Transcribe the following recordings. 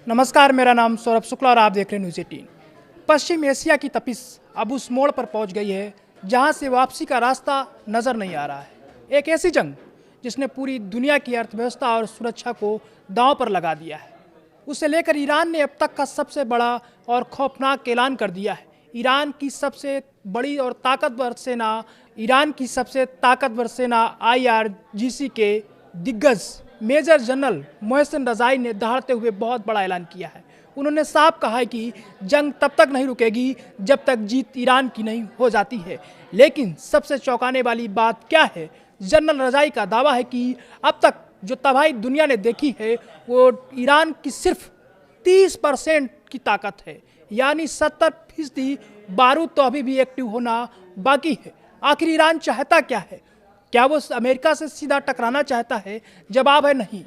नमस्कार, मेरा नाम सौरभ शुक्ला और आप देख रहे हैं न्यूज़ 18। पश्चिम एशिया की तपिश अब उस मोड़ पर पहुंच गई है जहां से वापसी का रास्ता नजर नहीं आ रहा है। एक ऐसी जंग जिसने पूरी दुनिया की अर्थव्यवस्था और सुरक्षा को दांव पर लगा दिया है। उसे लेकर ईरान ने अब तक का सबसे बड़ा और खौफनाक ऐलान कर दिया है। ईरान की सबसे ताकतवर सेना IRGC के दिग्गज मेजर जनरल मोहसिन रजाई ने दहाड़ते हुए बहुत बड़ा ऐलान किया है। उन्होंने साफ कहा है कि जंग तब तक नहीं रुकेगी जब तक जीत ईरान की नहीं हो जाती है। लेकिन सबसे चौंकाने वाली बात क्या है? जनरल रजाई का दावा है कि अब तक जो तबाही दुनिया ने देखी है वो ईरान की सिर्फ 30% की ताकत है, यानी 70% बारूद तो अभी भी एक्टिव होना बाकी है। आखिर ईरान चाहता क्या है? क्या वो अमेरिका से सीधा टकराना चाहता है? जवाब है नहीं।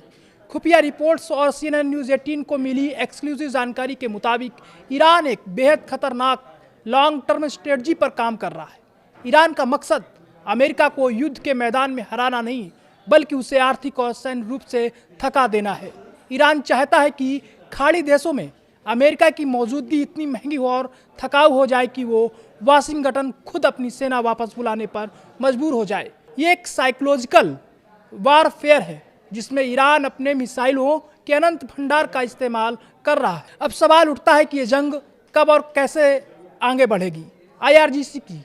खुफिया रिपोर्ट्स और CNN न्यूज़ 18 को मिली एक्सक्लूसिव जानकारी के मुताबिक ईरान एक बेहद खतरनाक लॉन्ग टर्म स्ट्रेटजी पर काम कर रहा है। ईरान का मकसद अमेरिका को युद्ध के मैदान में हराना नहीं, बल्कि उसे आर्थिक और सैन्य रूप से थका देना है। ईरान चाहता है कि खाड़ी देशों में अमेरिका की मौजूदगी इतनी महंगी हो और थकाऊ हो जाए कि वो वाशिंगटन खुद अपनी सेना वापस बुलाने पर मजबूर हो जाए। ये एक साइकोलॉजिकल वारफेयर है जिसमें ईरान अपने मिसाइलों के अनंत भंडार का इस्तेमाल कर रहा है। अब सवाल उठता है कि ये जंग कब और कैसे आगे बढ़ेगी। IRGC की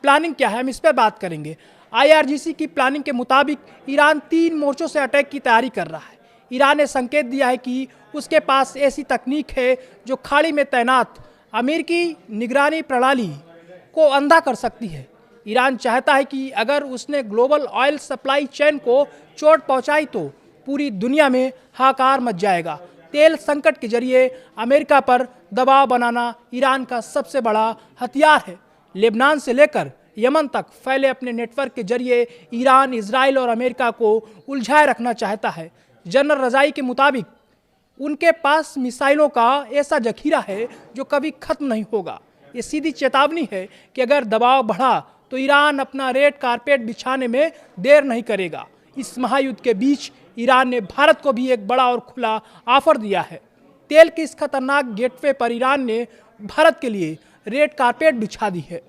प्लानिंग क्या है, हम इस पर बात करेंगे। IRGC की प्लानिंग के मुताबिक ईरान 3 मोर्चों से अटैक की तैयारी कर रहा है। ईरान ने संकेत दिया है कि उसके पास ऐसी तकनीक है जो खाड़ी में तैनात अमेरिकी निगरानी प्रणाली को अंधा कर सकती है। ईरान चाहता है कि अगर उसने ग्लोबल ऑयल सप्लाई चेन को चोट पहुंचाई तो पूरी दुनिया में हाहाकार मच जाएगा। तेल संकट के जरिए अमेरिका पर दबाव बनाना ईरान का सबसे बड़ा हथियार है। लेबनान से लेकर यमन तक फैले अपने नेटवर्क के जरिए ईरान इजराइल और अमेरिका को उलझाए रखना चाहता है। जनरल रजाई के मुताबिक उनके पास मिसाइलों का ऐसा जखीरा है जो कभी खत्म नहीं होगा। ये सीधी चेतावनी है कि अगर दबाव बढ़ा तो ईरान अपना रेड कारपेट बिछाने में देर नहीं करेगा। इस महायुद्ध के बीच ईरान ने भारत को भी एक बड़ा और खुला ऑफर दिया है। तेल के इस खतरनाक गेटवे पर ईरान ने भारत के लिए रेड कारपेट बिछा दी है।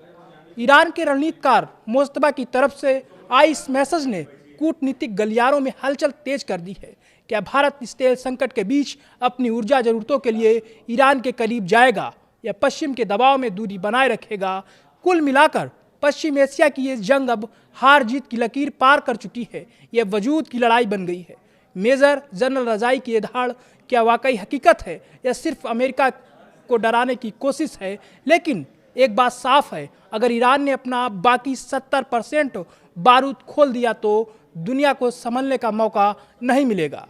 ईरान के रणनीतिकार मुस्तफा की तरफ से आई इस मैसेज ने कूटनीतिक गलियारों में हलचल तेज कर दी है। क्या भारत इस तेल संकट के बीच अपनी ऊर्जा जरूरतों के लिए ईरान के करीब जाएगा या पश्चिम के दबाव में दूरी बनाए रखेगा? कुल मिलाकर पश्चिम एशिया की ये जंग अब हार जीत की लकीर पार कर चुकी है। यह वजूद की लड़ाई बन गई है। मेजर जनरल रजाई की ये दहाड़ क्या वाकई हकीकत है या सिर्फ अमेरिका को डराने की कोशिश है? लेकिन एक बात साफ है, अगर ईरान ने अपना बाकी 70% बारूद खोल दिया तो दुनिया को संभलने का मौका नहीं मिलेगा।